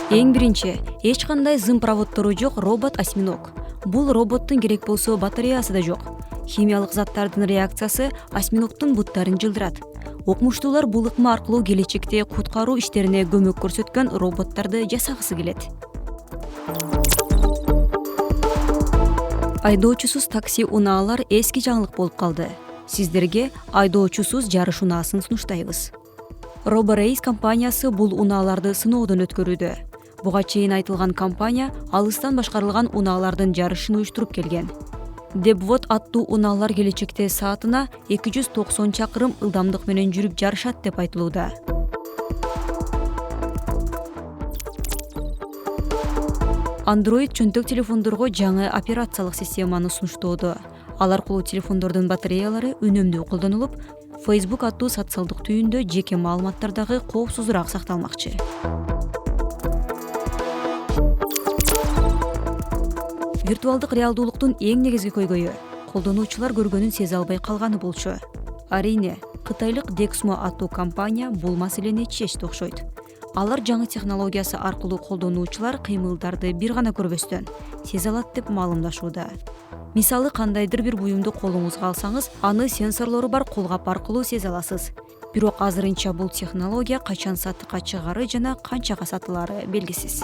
Эң биринчи, эч кандай зым проводдору жок робот-осьминог. Бул роботтун керек болсо батареясы да жок. Химиялык заттардын реакциясы осьминогдун буттарын жылдырат. Окумуштуулар бул ыкма аркылуу келечекте куткаруу иштерине көмөк көрсөткөн роботторду жасагысы келет. Айдоочусуз такси унаалар эски жаңылык болуп калды. Сиздерге айдоочусуз жарыш унаасын сунуштайбыз. RoboRace компаниясы бул унааларды сыноодон өткөрүүдө. Буга чейин айтылган компания алыстан башкарылган унаалардын жарышын уюштуруп келген. Debvot аттуу унаалар келечекте саатына 290 чакырым ылдамдык менен жүрүп жарышат деп айтылууда. Android чөнтөк телефондорго жаңы операциялык системаны сунуштоодо. Ал аркылуу телефондордун батареялары үнөмдүү колдонулуп, Facebook аттуу социалдык түйүндө жеке маалыматтар дагы коопсузураак сакталмакчы. Виртуалдык реалдуулуктун эң негизги көйгөйү колдонуучулар көргөнүн сезе албай калганы болчу. Арийне, кытайлык Dexmo аттуу компания бул маселени чечти окшойт. Алар жаңы технологиясы аркылуу колдонуучулар кыймылдарды бир гана көрбөстөн сезе алат деп маалымдашууда. Мисалы, кандайдыр бир буюмду колуңузга алсаңыз, аны сенсорлору бар колгап аркылуу сезе аласыз. Бирок азырынча бул технология качан сатыкка чыгары жана канчага сатылаары белгисиз.